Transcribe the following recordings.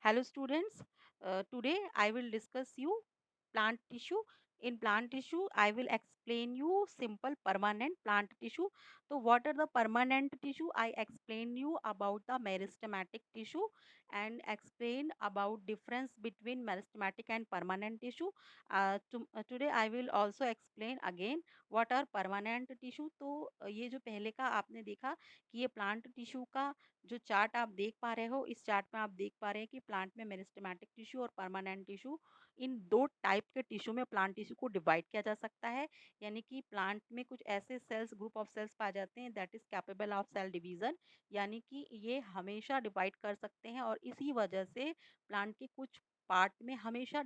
Hello students, today I will discuss you plant tissue. In plant tissue, I will explain you simple permanent plant tissue. So what are the permanent tissue? I explain you about the meristematic tissue and explain about difference between meristematic and permanent tissue. Today I will also explain again what are permanent tissue. तो ये जो पहले का आपने देखा कि ये plant tissue का जो चार्ट आप देख पा रहे हो, इस चार्ट में आप देख पा रहे हैं कि प्लांट में मेरिस्टेमेटिक टिश्यू और परमानेंट टिश्यू, इन दो टाइप के टिश्यू में प्लांट टिश्यू को डिवाइड किया जा सकता है। यानी कि प्लांट में कुछ ऐसे सेल्स, ग्रुप ऑफ सेल्स पाए जाते हैं that is capable of cell division, यानी कि ये हमेशा डिवाइड कर सकते हैं और इसी वजह से प्लांट के कुछ पार्ट में हमेशा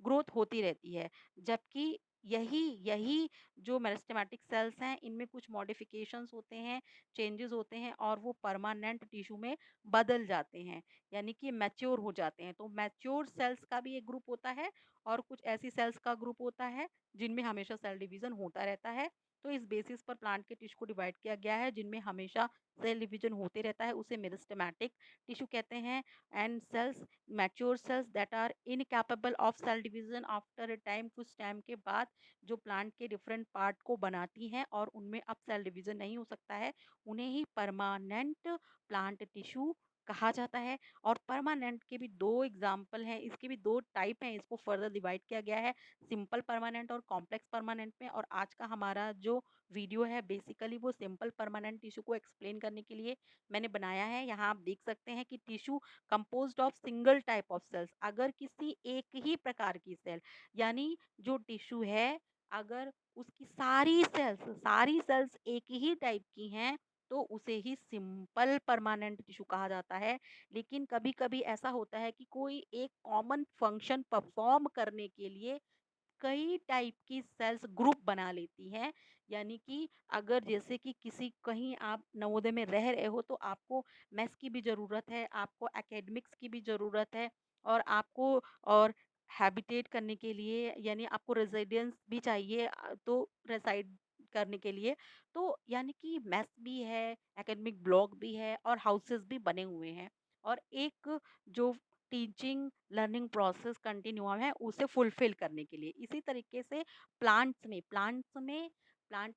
ग्रोथ होती रहती है। जबकि यही यही जो मेरिस्टेमेटिक सेल्स हैं, इनमें कुछ मॉडिफिकेशंस होते हैं, चेंजेस होते हैं और वो परमानेंट टिश्यू में बदल जाते हैं, यानी कि मैच्योर हो जाते हैं। तो मैच्योर सेल्स का भी एक ग्रुप होता है और कुछ ऐसी सेल्स का ग्रुप होता है जिनमें हमेशा सेल डिवीजन होता रहता है। तो इस बेसिस पर प्लांट के टिश्यू को डिवाइड किया गया है, जिनमें हमेशा सेल डिवीजन होते रहता है, उसे मेरिस्टेमेटिक टिश्यू कहते हैं। And cells, mature cells that are incapable of cell division after a time, कुछ टाइम के बाद जो प्लांट के डिफरेंट पार्ट को बनाती हैं और उनमें अब सेल डिवीजन नहीं हो सकता है, उन्हें ही परमानेंट प्लांट टिश्यू कहा जाता है। और परमानेंट के भी दो एग्जाम्पल हैं, इसके भी दो टाइप हैं, इसको फर्दर डिवाइड किया गया है सिंपल परमानेंट और कॉम्प्लेक्स परमानेंट में। और आज का हमारा जो वीडियो है बेसिकली वो सिंपल परमानेंट टिश्यू को एक्सप्लेन करने के लिए मैंने बनाया है। यहाँ आप देख सकते हैं कि tissue composed of single type of cells, अगर किसी एक ही प्रकार की सेल, यानी जो टिश्यू है अगर उसकी सारी सेल्स एक ही टाइप की हैं, तो उसे ही सिंपल परमानेंट टिश्यू कहा जाता है। लेकिन कभी कभी ऐसा होता है कि कोई एक कॉमन फंक्शन परफॉर्म करने के लिए कई टाइप की सेल्स ग्रुप बना लेती हैं। यानी कि अगर जैसे कि किसी कहीं आप नवोदय में रह रहे हो तो आपको मेस की भी ज़रूरत है, आपको एकेडमिक्स की भी ज़रूरत है और आपको और हैबिटेट करने के लिए यानी आपको रेजिडेंस भी चाहिए, तो रेसाइड करने के लिए। तो यानी कि मेस भी है, एकेडमिक ब्लॉक भी है और हाउसेस भी बने हुए हैं। और एक जो टीचिंग लर्निंग प्रोसेस कंटिन्यूअम है उसे फुलफिल करने के लिए, इसी तरीके से प्लांट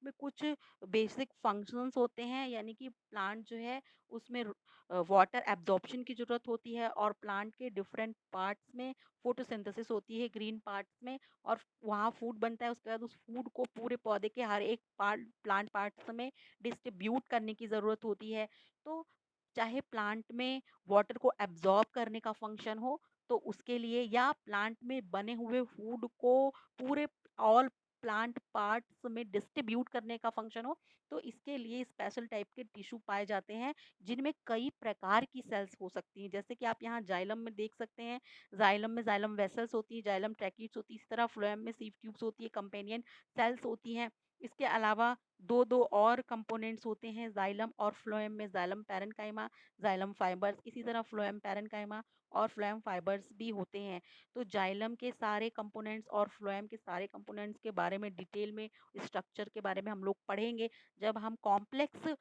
में कुछ बेसिक फंक्शंस होते हैं, यानी कि प्लांट जो है उसमें वाटर एब्जॉर्प्शन की ज़रूरत होती है और प्लांट के डिफरेंट पार्ट्स में फोटोसिंथेसिस होती है ग्रीन पार्ट्स में, और वहाँ फूड बनता है। उसके बाद उस फूड को पूरे पौधे के हर एक प्लांट पार्ट्स में डिस्ट्रीब्यूट करने की ज़रूरत होती है। तो चाहे प्लांट में वाटर को एब्जॉर्ब करने का फंक्शन हो तो उसके लिए, या प्लांट में बने हुए फूड को पूरे ऑल प्लांट पार्ट्स में डिस्ट्रीब्यूट करने का फंक्शन हो, तो इसके लिए स्पेशल टाइप के टिश्यू पाए जाते हैं जिनमें कई प्रकार की सेल्स हो सकती हैं। जैसे कि आप यहाँ जाइलम में देख सकते हैं, जाइलम में जाइलम वेसल्स होती है, जाइलम ट्रैकीट्स होती है, इस तरह फ्लोएम में सीव ट्यूब्स होती है, कंपेनियन सेल्स होती हैं। इसके अलावा दो दो और कंपोनेंट्स होते हैं जाइलम और फ्लोएम में, जाइलम पैरेन्काइमा, जाइलम फाइबर्स, इसी तरह फ्लोएम पैरेन्काइमा और फ्लोएम फाइबर्स भी होते हैं। तो जाइलम के सारे कंपोनेंट्स और फ्लोएम के सारे कंपोनेंट्स के बारे में डिटेल में, स्ट्रक्चर के बारे में हम लोग पढ़ेंगे जब हम कॉम्प्लेक्स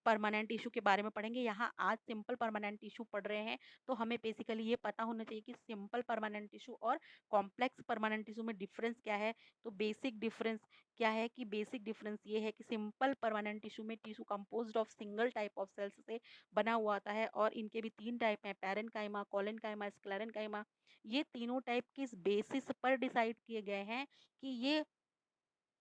परमानेंट टिश्यू के बारे में पढ़ेंगे। यहाँ आज सिंपल परमानेंट टिश्यू पढ़ रहे हैं, तो हमें बेसिकली ये पता होना चाहिए कि सिंपल परमानेंट टिश्यू और कॉम्प्लेक्स परमानेंट टिश्यू में डिफरेंस क्या है। तो बेसिक डिफरेंस क्या है कि बेसिक डिफरेंस ये है कि सिंपल परमानेंट टिश्यू में tissue composed of single type of cells से बना हुआ आता है और इनके भी तीन टाइप हैं, पैरेन्काइमा, कोलेनकाइमा, स्क्लेरेन्काइमा। ये तीनों टाइप किस बेसिस पर डिसाइड किए गए हैं कि ये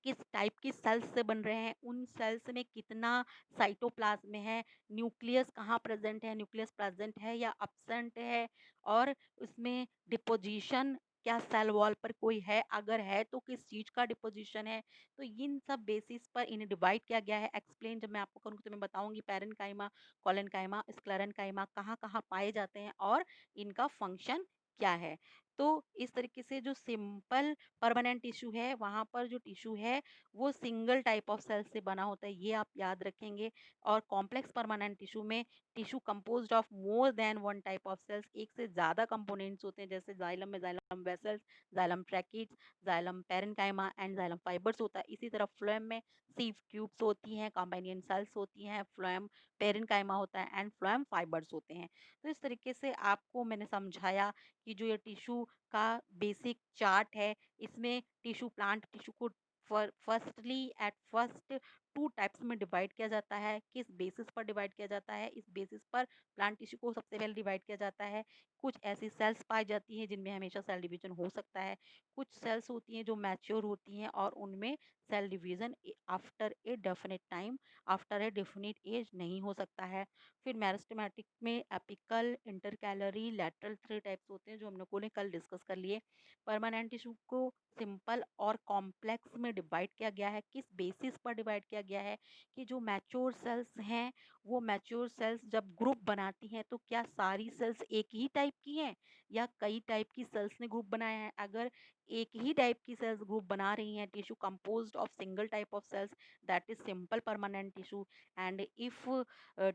किस टाइप की सेल्स से बन रहे हैं, उन सेल्स में कितना साइटोप्लाज्म है, न्यूक्लियस कहाँ प्रेजेंट है, न्यूक्लियस प्रेजेंट है या अब्सेंट है, और उसमें डिपोजिशन क्या सेल वॉल पर कोई है, अगर है तो किस चीज का डिपोजिशन है। तो इन सब बेसिस पर इन्हें डिवाइड किया गया है। एक्सप्लेन जब मैं आपको करूँगी तो मैं बताऊंगी पैरेन्काइमा, कोलेनकाइमा, स्क्लेरेन्काइमा कहाँ कहाँ पाए जाते हैं और इनका फंक्शन क्या है। तो इस तरीके से जो सिंपल परमानेंट टिश्यू है वहाँ पर जो टिश्यू है वो सिंगल टाइप ऑफ सेल से बना होता है, ये आप याद रखेंगे। और कॉम्प्लेक्स परमानेंट टिश्यू में tissue composed of more than one type of cells, एक से ज़्यादा कंपोनेंट्स होते हैं, जैसे जाइलम में xylem vessels, xylem tracheids, xylem parenchyma and xylem fibres होता है। इसी तरह फ्लोएम में सीव ट्यूब्स होती हैं, कॉम्बिनियन सेल्स होती हैं, फ्लोएम पेरेन्काइमा होता है एंड फ्लोएम फाइबर्स होते हैं। तो इस तरीके से आपको मैंने समझाया कि जो ये टिश्यू का बेसिक चार्ट है, इसमें टिश्यू प्लांट टिश्यू को firstly at first two types में डिवाइड किया जाता है। किस बेसिस पर डिवाइड किया जाता है? इस बेसिस पर प्लांट टिश्यू को सबसे पहले डिवाइड किया जाता है। कुछ ऐसी सेल्स पाई जाती हैं जिनमें हमेशा सेल डिवीजन हो सकता है। कुछ सेल्स होती हैं जो मैच्योर होती हैं और उनमें cell division after a definite time, after a definite as नहीं हो सकता है। फिर मेरिस्टेमेटिक में एपिकल, इंटरकैलरी, लैटरल 3 टाइप्स होते हैं जो हम लोगों ने कल डिस्कस कर लिए। परमानेंट टिश्यू को सिंपल और कॉम्प्लेक्स में डिवाइड किया गया है। किस बेसिस पर डिवाइड किया गया है? कि जो मैच्योर सेल्स हैं, वो मैच्योर सेल्स जब ग्रुप बनाती हैं तो क्या सारी सेल्स एक ही टाइप की हैं या कई टाइप की सेल्स ने ग्रुप बनाया है? अगर एक ही टाइप की सेल्स ग्रुप बना रही हैं, tissue composed of single type of cells, that is simple permanent tissue. And if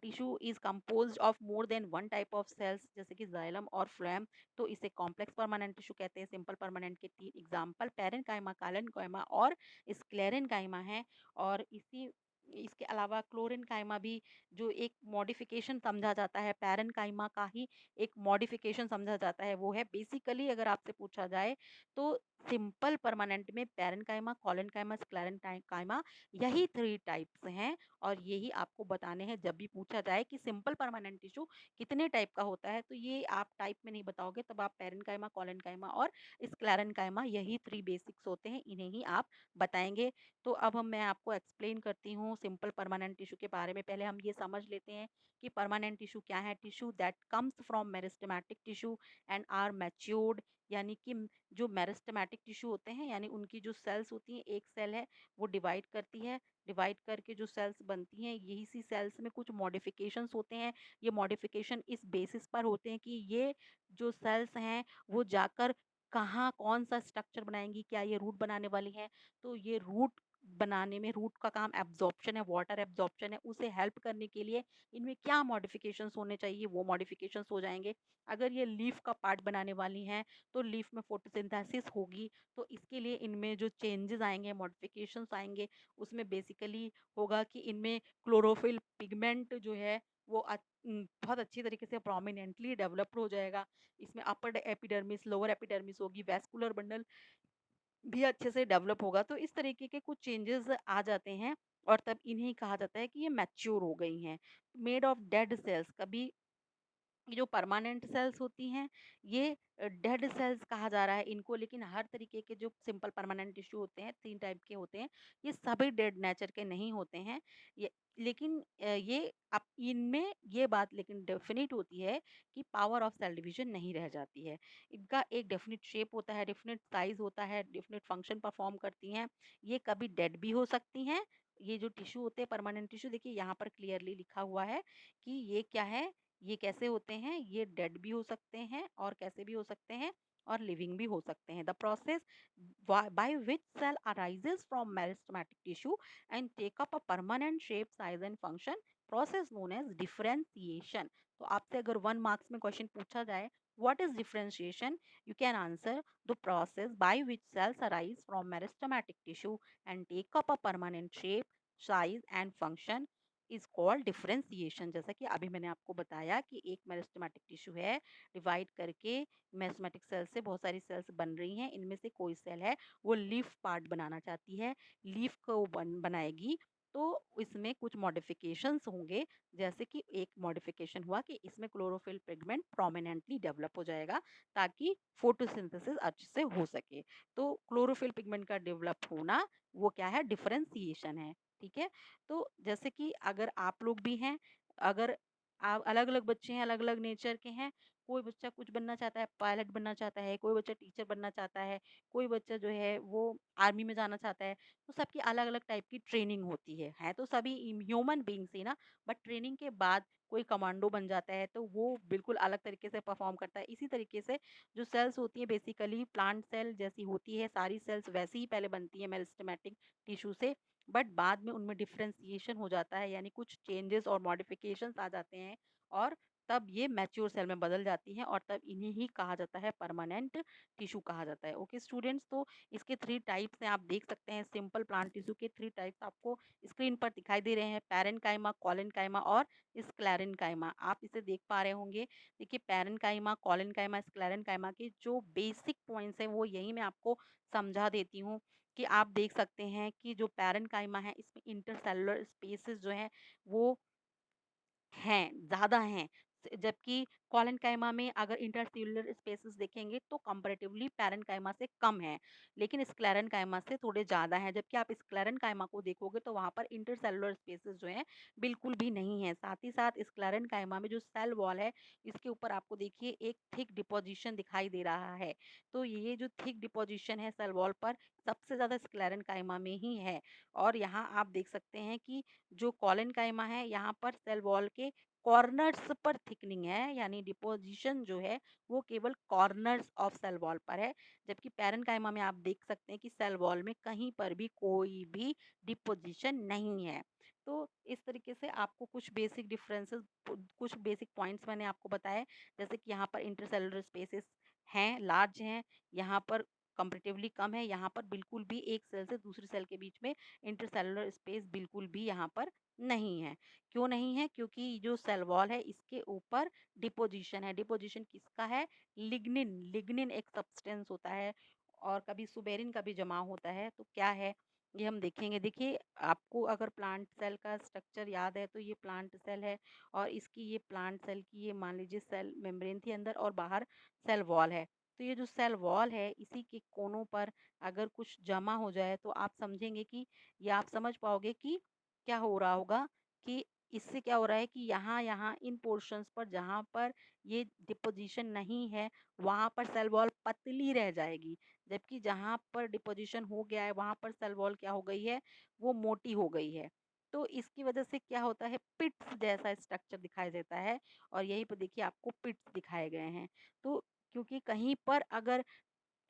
tissue is composed of more than one type of cells, जैसे कि जाइलम और फ्लोएम, तो इसे कॉम्प्लेक्स परमानेंट टिश्यू कहते हैं। सिंपल परमानेंट के 3 example parenchyma, काइलेनकाइमा और sclerenchyma है। और इसके अलावा क्लोरेनकाइमा भी जो एक मॉडिफिकेशन समझा जाता है, पेरेन्काइमा का ही एक मॉडिफिकेशन समझा जाता है, वो है बेसिकली अगर आपसे पूछा जाए तो सिंपल परमानेंट में पेरेन्काइमा, कॉलेनकाइमा, स्क्लेरेनकाइमा, यही 3 टाइप्स हैं और यही आपको बताने हैं जब भी पूछा जाए कि सिंपल परमानेंट टिश्यू कितने टाइप का होता है। तो ये आप टाइप में नहीं बताओगे, तब आप पेरेन्काइमा, कॉलेनकाइमा और स्क्लेरेनकाइमा, यही 3 बेसिक्स होते हैं, इन्हें ही आप बताएंगे। तो अब मैं आपको एक्सप्लेन करती हूँ सिंपल परमानेंट टिश्यू के बारे में। पहले हम ये समझ लेते हैं कि परमानेंट टिश्यू क्या है। Tissue that comes from meristematic tissue and are matured, यानी कि जो मेरिस्टेमेटिक टिश्यू होते हैं, यानी उनकी जो सेल्स होती हैं, एक सेल है वो डिवाइड करती है, डिवाइड करके जो सेल्स बनती हैं, यही सी सेल्स में कुछ मॉडिफिकेशंस होते हैं। ये मॉडिफिकेशन इस बेसिस पर होते हैं कि ये जो सेल्स हैं वो जाकर कहाँ कौन सा स्ट्रक्चर बनाएंगी, क्या ये रूट बनाने वाली हैं? तो ये रूट बनाने में, रूट का काम एब्जॉर्प्शन है, वाटर एब्जॉर्प्शन है, उसे हेल्प करने के लिए इनमें क्या मॉडिफिकेशंस होने चाहिए, वो मॉडिफिकेशंस हो जाएंगे। अगर ये लीफ का पार्ट बनाने वाली हैं तो लीफ में फोटोसिंथेसिस होगी, तो इसके लिए इनमें जो चेंजेस आएंगे, मॉडिफिकेशंस आएंगे, उसमें बेसिकली होगा कि इनमें क्लोरोफिल पिगमेंट जो है वो बहुत अच्छी तरीके से प्रोमिनेंटली डेवलप्ड हो जाएगा। इसमें अपर एपिडर्मिस, लोअर एपिडर्मिस होगी, वैस्कुलर बंडल भी अच्छे से डेवलप होगा। तो इस तरीके के कुछ चेंजेस आ जाते हैं और तब इन्हें कहा जाता है कि ये मैच्योर हो गई हैं। मेड ऑफ डेड सेल्स, कभी ये जो परमानेंट सेल्स होती हैं ये डेड सेल्स कहा जा रहा है इनको, लेकिन हर तरीके के जो सिंपल परमानेंट टिश्यू होते हैं 3 टाइप के होते हैं, ये सभी डेड नेचर के नहीं होते हैं। ये लेकिन ये अब इनमें ये बात लेकिन डेफिनिट होती है कि पावर ऑफ सेल डिवीजन नहीं रह जाती है। इनका एक डेफिनिट शेप होता है, डेफिनिट साइज होता है, डेफिनिट फंक्शन परफॉर्म करती हैं। ये कभी डेड भी हो सकती हैं। ये जो टिश्यू होते हैं परमानेंट टिश्यू, देखिए यहाँ पर क्लियरली लिखा हुआ है कि ये क्या है, ये कैसे होते हैं, ये डेड भी हो सकते हैं और कैसे भी हो सकते हैं और लिविंग भी हो सकते हैं। The process by which cell arises from meristematic tissue and take up a permanent shape, size and function, process known as differentiation. तो आपसे अगर 1 मार्क्स में क्वेश्चन पूछा जाए what is differentiation, you can answer the process by which cells arise from meristematic tissue and take up a permanent shape, size and function is called differentiation. जैसा कि अभी मैंने आपको बताया कि एक मेरिस्टेमेटिक टिश्यू है, डिवाइड करके मेरिस्टेमेटिक सेल से बहुत सारी सेल्स बन रही हैं, इनमें से कोई सेल है वो लीफ पार्ट बनाना चाहती है, लीफ को बनाएगी, तो इसमें कुछ मॉडिफिकेशंस होंगे। जैसे कि एक मॉडिफिकेशन हुआ कि इसमें क्लोरोफिल पिगमेंट प्रोमिनेंटली डेवलप हो जाएगा ताकि फोटोसिंथेसिस अच्छे से हो सके। तो क्लोरोफिल पिगमेंट का डेवलप होना वो क्या है, डिफरेंशिएशन है। ठीक है। तो जैसे कि अगर आप लोग भी हैं, अगर आप अलग अलग बच्चे हैं, अलग अलग नेचर के हैं, कोई बच्चा कुछ बनना चाहता है, पायलट बनना चाहता है, कोई बच्चा टीचर बनना चाहता है, कोई बच्चा जो है वो आर्मी में जाना चाहता है, तो सबकी अलग अलग टाइप की ट्रेनिंग होती है तो सभी ह्यूमन बींग्स ही ना, बट ट्रेनिंग के बाद कोई कमांडो बन जाता है तो वो बिल्कुल अलग तरीके से परफॉर्म करता है। इसी तरीके से जो सेल्स होती है बेसिकली प्लांट सेल जैसी होती है, सारी सेल्स वैसी ही पहले बनती है मेरिस्टेमेटिक टिश्यू से, बट बाद में उनमें डिफरेंशिएशन हो जाता है, यानी कुछ चेंजेस और मॉडिफिकेशंस आ जाते हैं और तब ये मैच्योर सेल में बदल जाती हैं और तब इन्हें ही कहा जाता है परमानेंट टिश्यू कहा जाता है। ओके स्टूडेंट्स, तो इसके 3 टाइप्स हैं, आप देख सकते हैं सिंपल प्लांट टिश्यू के 3 टाइप्स आपको स्क्रीन पर दिखाई दे रहे हैं, पैरेन्काइमा, कोलेनकाइमा और स्क्लेरेन्काइमा। आप इसे देख पा रहे होंगे। देखिए पैरेन्काइमा, कोलेनकाइमा, स्क्लेरेन्काइमा के जो बेसिक पॉइंट्स हैं वो यही मैं आपको समझा देती हूँ कि आप देख सकते हैं कि जो पैरेन्काइमा है इसमें इंटरसेलुलर स्पेसेस जो हैं वो हैं, ज़्यादा हैं। जबकि कोलेनकाइमा में अगर इंटरसेल्युलर स्पेसेस देखेंगे तो कंपैरेटिवली पैरेन्काइमा से कम है, लेकिन स्क्लेरेन्काइमा से थोड़े ज़्यादा हैं। जबकि आप स्क्लेरेन्काइमा को देखोगे तो वहाँ पर इंटरसेल्युलर स्पेसेस जो हैं बिल्कुल भी नहीं है। साथ ही साथ स्क्लेरेन्काइमा में जो सेल वॉल है इसके ऊपर आपको देखिए एक थिक डिपोजिशन दिखाई दे रहा है। तो ये जो थिक डिपोजिशन है सेल वॉल पर सबसे ज़्यादा स्क्लेरेन्काइमा में ही है। और यहाँ आप देख सकते हैं कि जो कोलेनकाइमा है यहाँ पर सेल वॉल के कॉर्नर्स पर थिकनिंग है, यानी डिपोजिशन जो है वो केवल कॉर्नर्स ऑफ सेल वॉल पर है। जबकि पैरेन्काइमा में आप देख सकते हैं कि सेल वॉल में कहीं पर भी कोई भी डिपोजिशन नहीं है। तो इस तरीके से आपको कुछ बेसिक डिफरेंसेस, कुछ बेसिक पॉइंट्स मैंने आपको बताए, जैसे कि यहाँ पर इंटरसेलुलर स्पेसेस हैं, लार्ज हैं, यहाँ पर कंपेरेटिवली कम है, यहाँ पर बिल्कुल भी एक सेल से दूसरी सेल के बीच में इंटरसेलुलर स्पेस बिल्कुल भी यहाँ पर नहीं है। क्यों नहीं है? क्योंकि जो सेल वॉल है इसके ऊपर डिपोजिशन है। डिपोजिशन किसका है? लिग्निन। लिग्निन एक सब्सटेंस होता है और कभी सुबेरिन का भी जमाव होता है। तो क्या है? ये हम देखेंगे। देखिए आपको अगर प्लांट सेल का स्ट्रक्चर याद है तो ये प्लांट सेल है और इसकी ये प्लांट सेल की ये मान लीजिए सेल मेम्ब्रेन थी अंदर और बाहर सेल वॉल है। तो ये जो सेल वॉल है इसी के कोनों पर अगर कुछ जमा हो जाए तो आप समझेंगे कि या आप समझ पाओगे कि क्या हो रहा होगा कि इससे क्या हो रहा है कि यहाँ यहाँ इन पोर्शंस पर जहाँ पर ये डिपोजिशन नहीं है वहाँ पर सेल वॉल पतली रह जाएगी, जबकि जहाँ पर डिपोजिशन हो गया है वहाँ पर सेल वॉल क्या हो गई है, वो मोटी हो गई है। तो इसकी वजह से क्या होता है, पिट्स जैसा स्ट्रक्चर दिखाई देता है और यहीं पर देखिए आपको पिट्स दिखाए गए हैं। तो क्योंकि कहीं पर अगर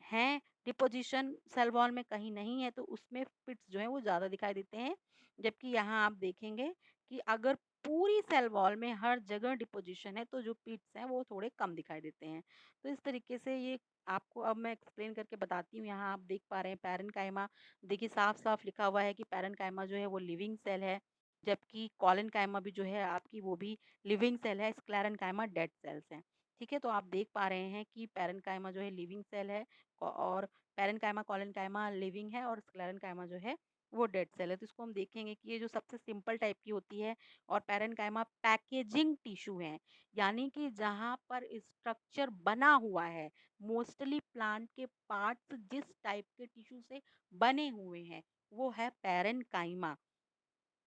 हैं डिपोजिशन सेल वॉल में, कहीं नहीं है तो उसमें पिट्स जो है वो ज़्यादा दिखाई देते हैं। जबकि यहाँ आप देखेंगे कि अगर पूरी सेल वॉल में हर जगह डिपोजिशन है तो जो पिट्स हैं वो थोड़े कम दिखाई देते हैं। तो इस तरीके से ये आपको अब मैं एक्सप्लेन करके बताती हूँ। यहाँ आप देख पा रहे हैं पैरेन्काइमा, देखिए साफ-साफ लिखा हुआ है कि पैरेन्काइमा जो है वो लिविंग सेल है, जबकि कोलेनकाइमा भी जो है आपकी वो भी लिविंग सेल है, स्क्लेरेन्काइमा डेड सेल्स हैं। ठीक है, तो आप देख पा रहे हैं कि पैरेन्काइमा जो है लिविंग सेल है और पैरेन्काइमा, कोलेनकाइमा लिविंग है और स्क्लेरेन्काइमा जो है वो डेड सेल है। तो इसको हम देखेंगे कि ये जो सबसे सिंपल टाइप की होती है और पैरेन्काइमा पैकेजिंग टिश्यू है, यानी कि जहाँ पर स्ट्रक्चर बना हुआ है। मोस्टली प्लांट के पार्ट्स जिस टाइप के टिश्यू से बने हुए हैं, वो है पैरेन्काइमा।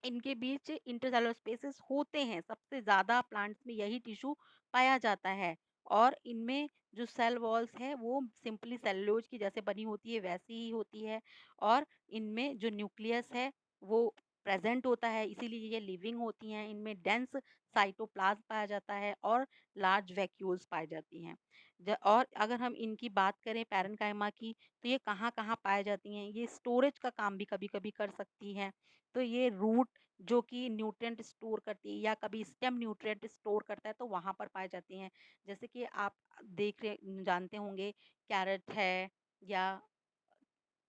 इनके बीच इंटरसेलुलर स्पेसेस होते हैं, सबसे ज़्यादा प्लांट्स में यही टिश्यू पाया जाता है और इनमें जो सेल वॉल्स है वो सिंपली सेलुलोज की जैसे बनी होती है वैसी ही होती है और इनमें जो न्यूक्लियस है वो प्रेजेंट होता है, इसीलिए ये लिविंग होती हैं। इनमें डेंस साइटोप्लाज्म पाया जाता है और लार्ज वैक्यूल्स पाई जाती हैं। और अगर हम इनकी बात करें पैरेन्काइमा की, तो ये कहाँ-कहाँ पाई जाती हैं, ये स्टोरेज का काम भी कभी-कभी कर सकती हैं। तो ये रूट जो कि न्यूट्रिएंट स्टोर करती है या कभी स्टेम न्यूट्रिएंट स्टोर करता है तो वहाँ पर पाई जाती हैं। जैसे कि आप देख रहे जानते होंगे, कैरेट है या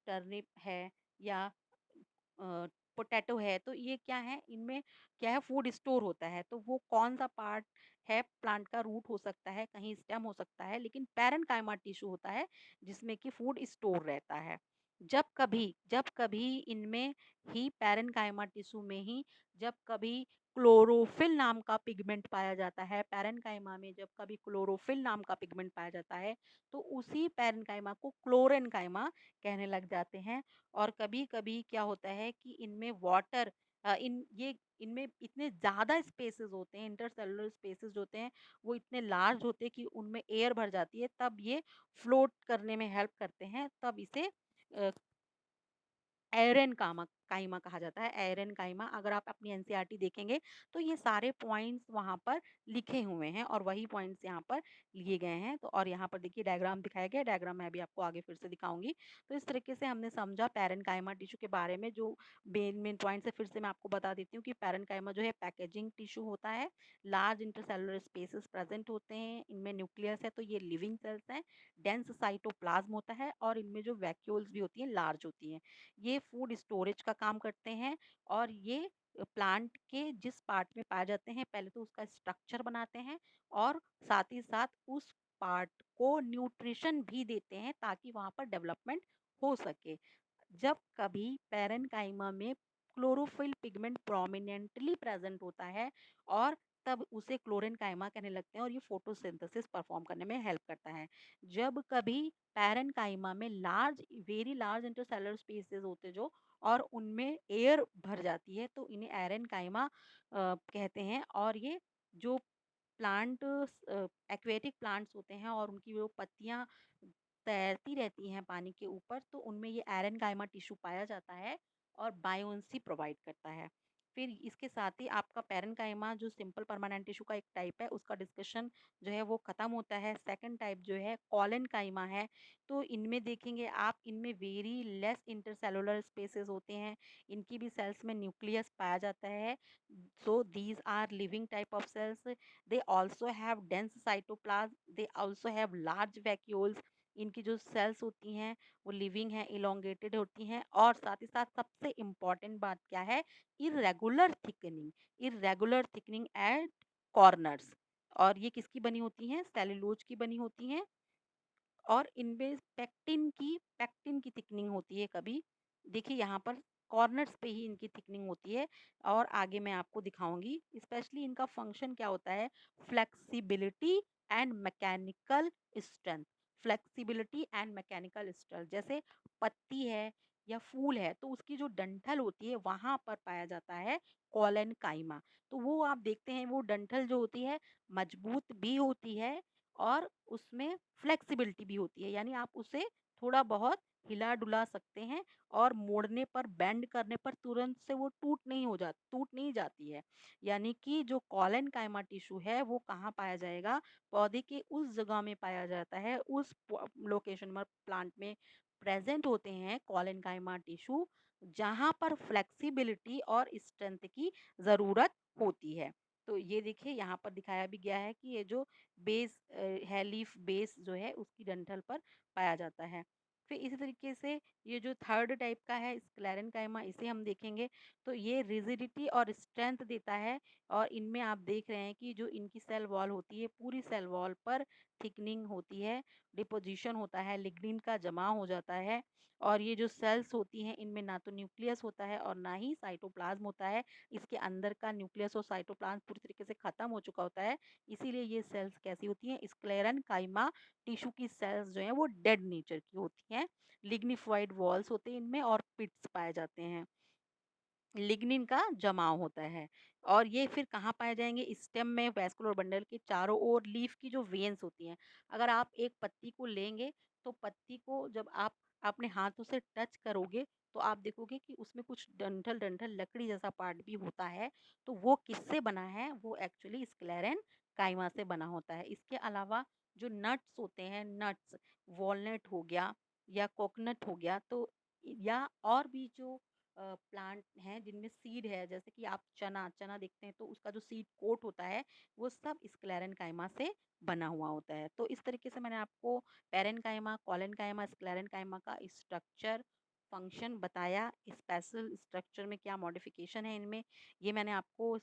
टर्निप है या पोटैटो है, तो ये क्या है, इनमें क्या है, फूड स्टोर होता है। तो वो कौन-सा पार्ट है, प्लांट का रूट हो सकता है, कहीं स्टेम हो सकता है, लेकिन पैरेन्काइमा टिश्यू होता है जिसमें कि फूड स्टोर रहता है। जब कभी इनमें ही पैरेन्काइमा टिश्यू में ही जब कभी क्लोरोफिल नाम का पिगमेंट पाया जाता है, पैरेन्काइमा में जब कभी क्लोरोफिल नाम का पिगमेंट पाया जाता है, तो उसी पैरेन्काइमा को क्लोरेन्काइमा कहने लग जाते हैं। और कभी-कभी क्या होता है कि इनमें वाटर इनमें इतने ज़्यादा स्पेसेस होते हैं, इंटरसेलुलर स्पेसेस जो होते हैं, वो इतने लार्ज होते हैं कि उनमें एयर भर जाती है, तब ये फ्लोट करने में हेल्प करते हैं, तब इसे अ, एरेन्काइमा काइमा कहा जाता है, आयरन काइमा। अगर आप अपनी एनसीईआरटी देखेंगे तो ये सारे पॉइंट्स वहाँ पर लिखे हुए हैं और वही पॉइंट्स यहाँ पर लिए गए हैं। तो और यहाँ पर देखिए डायग्राम दिखाया गया है, डायग्राम मैं अभी आपको आगे फिर से दिखाऊँगी। तो इस तरीके से हमने समझा पैरेन्काइमा टिश्यू के बारे में। जो मेन मेन पॉइंट्स है फिर से मैं आपको बता देती हूँ कि पैरेन्काइमा जो है पैकेजिंग टिश्यू होता है, लार्ज इंटरसेलुलर स्पेसेस प्रेजेंट होते हैं, इनमें न्यूक्लियस है तो ये लिविंग सेल्स हैं, डेंस साइटोप्लाज्म होता है और इनमें जो वैक्यूल्स भी होती हैं लार्ज होती हैं। ये फूड स्टोरेज का काम करते हैं और ये प्लांट के जिस पार्ट में पाए जाते हैं पहले तो उसका स्ट्रक्चर बनाते हैं और साथ ही साथ उस पार्ट को न्यूट्रिशन भी देते हैं ताकि वहाँ पर डेवलपमेंट हो सके। जब कभी पैरेन्काइमा में क्लोरोफिल पिगमेंट प्रोमिनेंटली प्रेजेंट होता है और तब उसे क्लोरेन्काइमा कहने लगते हैं और ये फोटोसिंथेसिस परफॉर्म करने में हेल्प करता है। जब कभी पैरेन्काइमा में large very large intercellular spaces होते जो और उनमें एयर भर जाती है तो इन्हें एरेन्काइमा कहते हैं। और ये जो प्लांट एक्वेटिक प्लांट्स होते हैं और उनकी वो पत्तियां तैरती रहती हैं पानी के ऊपर तो उनमें ये एरेन्काइमा टिश्यू पाया जाता है और बायोन्सी प्रोवाइड करता है। फिर इसके साथ ही आपका पैरेन्काइमा जो सिंपल परमानेंट टिश्यू का एक टाइप है उसका डिस्कशन जो है वो खत्म होता है। सेकंड टाइप जो है कॉलेनकाइमा है। तो इनमें देखेंगे आप इनमें वेरी लेस इंटरसेलुलर स्पेसेस होते हैं, इनकी भी सेल्स में न्यूक्लियस पाया जाता है। So these are living type of cells. They also have dense cytoplasm, they also have large vacuoles. इनकी जो सेल्स होती हैं वो लिविंग है, इलोंगेटेड होती हैं और साथ ही साथ सबसे इम्पॉर्टेंट बात क्या है, irregular thickening, irregular thickening at corners. और ये किसकी बनी होती हैं, सेल्यूलोज की बनी होती हैं और इनमें पेक्टिन की थिकनिंग होती है कभी। देखिए यहाँ पर कॉर्नर्स पे ही इनकी थिकनिंग होती है और आगे मैं आपको दिखाऊंगी। स्पेशली इनका फंक्शन क्या होता है, flexibility and mechanical strength. Flexibility and mechanical strength, जैसे पत्ती है या फूल है तो उसकी जो डंठल होती है वहां पर पाया जाता है कॉलन काइमा। तो वो आप देखते हैं वो डंठल जो होती है मजबूत भी होती है और उसमें फ्लेक्सिबिलिटी भी होती है, यानी आप उसे थोड़ा बहुत हिला डुला सकते हैं और मोड़ने पर बेंड करने पर तुरंत से वो टूट नहीं जाती है। यानी कि जो कॉलन काइमा टिश्यू है वो कहाँ पाया जाएगा, पौधे के उस जगह में पाया जाता है, उस लोकेशन में प्लांट में प्रेजेंट होते हैं कॉलन काइमा टिश्यू जहाँ पर फ्लेक्सिबिलिटी और स्ट्रेंथ की ज़रूरत होती है। तो ये देखिए यहाँ पर दिखाया भी गया है कि ये जो बेस है, लीफ बेस जो है उसकी डंठल पर पाया जाता है। फिर इसी तरीके से ये जो थर्ड टाइप का है स्क्लेरेंकाइमा, इसे हम देखेंगे तो ये रिजिडिटी और स्ट्रेंथ देता है। और इनमें आप देख रहे हैं कि जो इनकी सेल वॉल होती है पूरी सेल वॉल पर थिकनिंग होती है, डिपोजिशन होता है, लिग्निन का जमा हो जाता है। और ये जो सेल्स होती हैं इनमें ना तो न्यूक्लियस होता है और ना ही साइटोप्लाज्म होता है। इसके अंदर का न्यूक्लियस और साइटोप्लाज्म पूरी तरीके से खत्म हो चुका होता है। इसीलिए ये सेल्स कैसी होती हैं, स्क्लेरन काइमा टिश्यू की सेल्स जो हैं वो डेड नेचर की होती हैं। लिग्निफाइड वॉल्स होते हैं इनमें और पिट्स पाए जाते हैं, लिग्निन का जमाव होता है। और ये फिर कहाँ पाए जाएंगे, स्टेम में वैस्कुलर बंडल के चारों ओर लीफ की जो वेन्स होती हैं। अगर आप एक पत्ती को लेंगे तो पत्ती को जब आप अपने हाथों से टच करोगे तो आप देखोगे कि उसमें कुछ डंठल डंठल लकड़ी जैसा पार्ट भी होता है। तो वो किससे बना है, वो एक्चुअली स्क्लेरन काइमा से बना होता है। इसके अलावा जो नट्स होते हैं, नट्स वॉलनट हो गया या कोकोनट हो गया, तो या और भी जो प्लांट हैं जिनमें सीड है, जैसे कि आप चना चना देखते हैं तो उसका जो सीड कोट होता है वो सब स्क्लेरेनकाइमा से बना हुआ होता है। तो इस तरीके से मैंने आपको पेरेनकाइमा, कॉलेनकाइमा, स्क्लेरेनकाइमा का स्ट्रक्चर, फंक्शन बताया। स्पेशल स्ट्रक्चर में क्या मॉडिफिकेशन है इनमें, ये मैंने आपको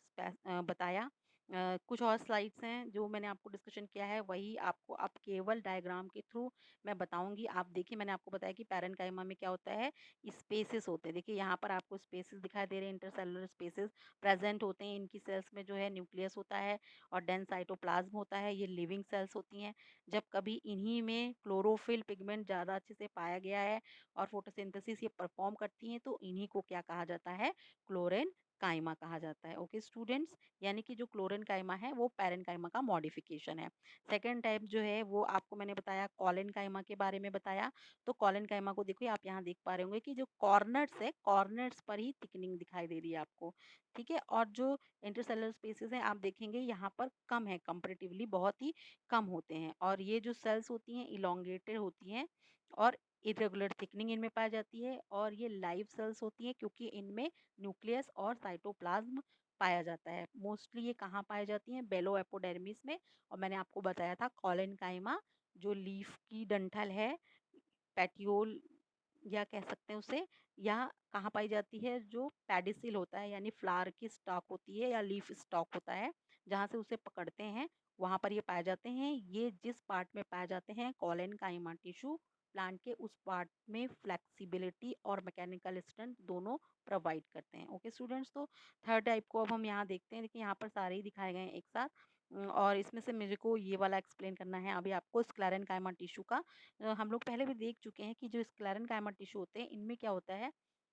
बताया। कुछ और स्लाइड्स हैं जो मैंने आपको डिस्कशन किया है वही आपको अब केवल डायग्राम के थ्रू मैं बताऊंगी। आप देखिए मैंने आपको बताया कि पैरेन्काइमा में क्या होता है, स्पेसेस होते हैं। देखिए यहाँ पर आपको स्पेसेस दिखाई दे रहे हैं, इंटरसेलुलर स्पेसेस प्रेजेंट होते हैं। इनकी सेल्स में जो है न्यूक्लियस होता है और डेंस साइटोप्लाज्म होता है, ये लिविंग सेल्स होती हैं। जब कभी इन्हीं में क्लोरोफिल पिगमेंट ज़्यादा अच्छे से पाया गया है और फोटोसिंथेसिस ये परफॉर्म करती हैं तो इन्हीं को क्या कहा जाता है, क्लोरेन काइमा कहा जाता है। ओके स्टूडेंट्स, यानी कि जो क्लोरेनकाइमा है वो पैरेनकाइमा का मॉडिफिकेशन है। सेकंड टाइप जो है वो आपको मैंने बताया कॉलेनकाइमा के बारे में बताया। तो कॉलेनकाइमा को देखिए आप यहाँ देख पा रहे होंगे कि जो कॉर्नर्स है, कॉर्नर्स पर ही थिकनिंग दिखाई दे रही है आपको, ठीक है? और जो इंटरसेलुलर स्पेसेस हैं आप देखेंगे यहाँ पर कम है, कंपैरेटिवली बहुत ही कम होते हैं। और ये जो सेल्स होती हैं इलॉन्गेटेड होती हैं और इर्रेगुलर थिकनिंग इनमें पाई जाती है। और ये लाइव सेल्स होती हैं क्योंकि इनमें न्यूक्लियस और साइटोप्लाज्म पाया जाता है। मोस्टली ये कहाँ पाई जाती हैं? बेलो एपोडर्मिस में। और मैंने आपको बताया था कॉलेनकाइमा जो लीफ की डंठल है, पेटियोल या कह सकते हैं उसे, या कहाँ पाई जाती है? जो पेडिसिल होता है यानी फ्लावर की स्टॉक होती है या लीफ स्टॉक होता है, जहाँ से उसे पकड़ते हैं वहाँ पर ये पाए जाते हैं। ये जिस पार्ट में पाए जाते हैं कॉलेनकाइमा टिश्यू प्लांट के, उस पार्ट में फ्लेक्सिबिलिटी और मैकेनिकल स्ट्रेंथ दोनों प्रोवाइड करते हैं। ओके स्टूडेंट्स, तो थर्ड टाइप को अब हम यहाँ देखते हैं। देखिए यहाँ पर सारे ही दिखाए गए हैं एक साथ। और इसमें से मेरे को ये वाला एक्सप्लेन करना है अभी आपको स्क्लेरेनकाइमा टिश्यू का। हम लोग पहले भी देख चुके हैं कि जो स्क्लेरेनकाइमा टिश्यू होते हैं इनमें क्या होता है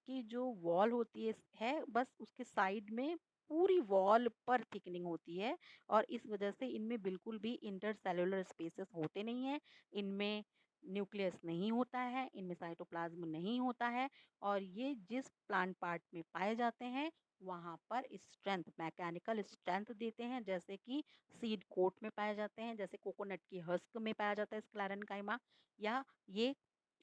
कि जो वॉल होती है बस उसके साइड में पूरी वॉल पर थिकनिंग होती है। और इस वजह से इनमें बिल्कुल भी इंटरसेलुलर स्पेसेस होते नहीं हैं। इनमें न्यूक्लियस नहीं होता है, इनमें साइटोप्लाज्म नहीं होता है। और ये जिस प्लांट पार्ट में पाए जाते हैं वहाँ पर स्ट्रेंथ, मैकेनिकल स्ट्रेंथ देते हैं, जैसे कि सीड कोट में पाए जाते हैं, जैसे कोकोनट की हस्क में पाया जाता है स्क्लेरेनकाइमा। या ये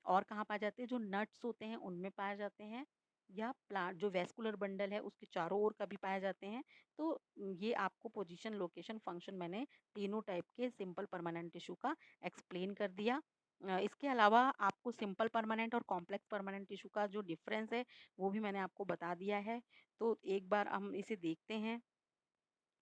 और कहाँ पाए जाते हैं? जो नट्स होते हैं उनमें पाए जाते हैं। या प्लांट जो वेस्कुलर बंडल है उसके चारों ओर कभी पाए जाते हैं। तो ये आपको पोजीशन, लोकेशन, फंक्शन मैंने तीनों टाइप के सिंपल परमानेंट टिश्यू का एक्सप्लेन कर दिया। इसके अलावा आपको सिंपल परमानेंट और कॉम्प्लेक्स परमानेंट टिश्यू का जो डिफरेंस है वो भी मैंने आपको बता दिया है। तो एक बार हम इसे देखते हैं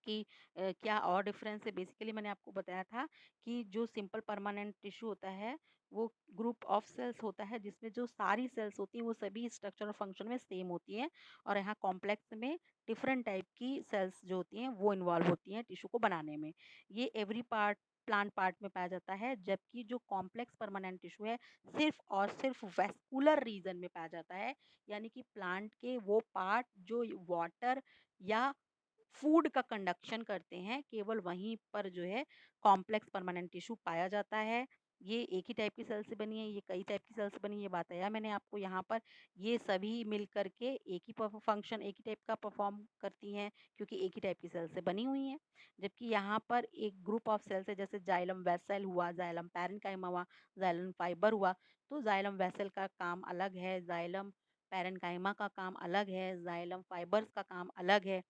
कि क्या और डिफरेंस है। बेसिकली मैंने आपको बताया था कि जो सिंपल परमानेंट टिश्यू होता है वो ग्रुप ऑफ सेल्स होता है जिसमें जो सारी सेल्स होती हैं वो सभी स्ट्रक्चर और फंक्शन में सेम होती हैं। और यहाँ कॉम्प्लेक्स में डिफरेंट टाइप की सेल्स जो होती हैं वो इन्वॉल्व होती हैं टिश्यू को बनाने में। ये एवरी पार्ट, प्लांट पार्ट में पाया जाता है। जबकि जो कॉम्प्लेक्स परमानेंट टिश्यू है सिर्फ और सिर्फ वेस्कुलर रीजन में पाया जाता है, यानी कि प्लांट के वो पार्ट जो वाटर या फूड का कंडक्शन करते हैं, केवल वहीं पर जो है कॉम्प्लेक्स परमानेंट टिश्यू पाया जाता है। ये एक ही टाइप की सेल से बनी है, ये कई टाइप की सेल से बनी है, ये बताया मैंने आपको यहाँ पर। ये सभी मिल करके एक ही फंक्शन, एक ही टाइप का परफॉर्म करती हैं क्योंकि एक ही टाइप की सेल से बनी हुई हैं। जबकि यहाँ पर एक ग्रुप ऑफ सेल्स है, जैसे जाइलम वेसल हुआ, जाइलम पैरेन्काइमा हुआ, जाइलम फाइबर हुआ। तो जाइलम वेसल का काम अलग है, जाइलम पैरेन्काइमा का काम अलग है, जाइलम फाइबर्स का काम अलग है।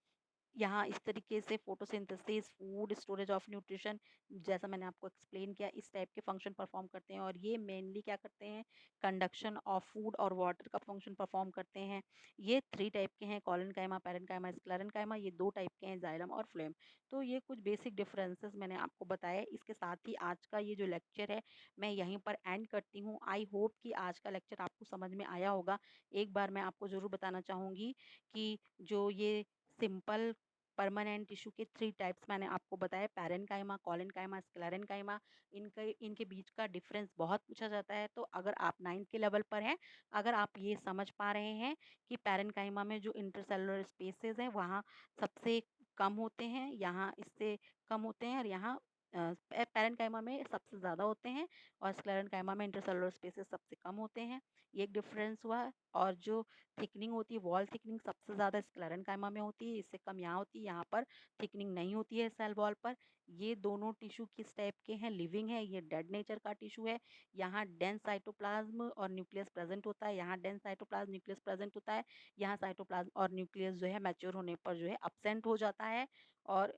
यहाँ इस तरीके से photosynthesis, food storage of nutrition, जैसा मैंने आपको एक्सप्लेन किया, इस टाइप के फंक्शन परफॉर्म करते हैं। और ये मेनली क्या करते हैं? कंडक्शन ऑफ फूड और वाटर का फंक्शन परफॉर्म करते हैं। ये थ्री टाइप के हैं, कॉलेनकाइमा, पैरेन्काइमा, स्क्लेरेन्काइमा। ये दो टाइप के हैं, जाइलम और फ्लोएम। तो ये कुछ बेसिक डिफरेंसेस मैंने आपको बताए। इसके साथ ही आज का ये जो लेक्चर है मैं यहीं पर एंड करती हूँ। आई होप कि आज का लेक्चर आपको समझ में आया होगा। एक बार मैं आपको ज़रूर बताना चाहूँगी कि जो ये सिंपल परमानेंट टिश्यू के थ्री टाइप्स मैंने आपको बताया, पैरेन्काइमा, कॉलेनकाइमा, स्क्लेरेन्काइमा। इनके इनके बीच का डिफरेंस बहुत पूछा जाता है। तो अगर आप 9th के लेवल पर हैं, अगर आप ये समझ पा रहे हैं कि पैरेन्काइमा में जो इंटरसेलुलर स्पेसेस हैं वहाँ सबसे कम होते हैं, यहाँ इससे कम होते हैं, और यहाँ पैरेन्काइमा में सबसे ज़्यादा होते हैं और स्क्लेरेन्काइमा में इंटरसेलुलर स्पेसेस सबसे कम होते हैं। ये एक डिफरेंस हुआ। और जो थिकनिंग होती है, वॉल थिकनिंग सबसे ज़्यादा स्क्लेरेन्काइमा में होती है, इससे कम यहाँ होती है। यहाँ पर थिकनिंग नहीं होती है सेल वॉल पर। ये दोनों टिश्यू किस टाइप के हैं? लिविंग है, ये डेड नेचर का टिश्यू है। यहाँ डेंस साइटोप्लाज्म और न्यूक्लियस प्रेजेंट होता है, यहाँ डेंस साइटोप्लाज्म न्यूक्लियस प्रेजेंट होता है। यहाँ साइटोप्लाज्म और न्यूक्लियस जो है मैच्योर होने पर जो है अब्सेंट हो जाता है। और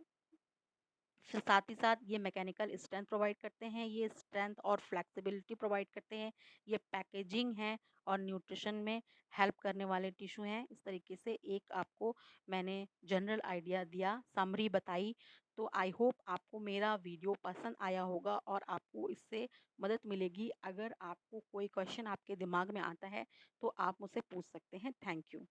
फिर साथ ही साथ ये मैकेनिकल स्ट्रेंथ प्रोवाइड करते हैं, ये स्ट्रेंथ और फ्लेक्सिबिलिटी प्रोवाइड करते हैं, ये पैकेजिंग है और न्यूट्रिशन में हेल्प करने वाले टिश्यू हैं। इस तरीके से एक आपको मैंने जनरल आइडिया दिया, समरी बताई। तो आई होप आपको मेरा वीडियो पसंद आया होगा और आपको इससे मदद मिलेगी। अगर आपको कोई क्वेश्चन आपके दिमाग में आता है तो आप मुझसे पूछ सकते हैं। Thank you.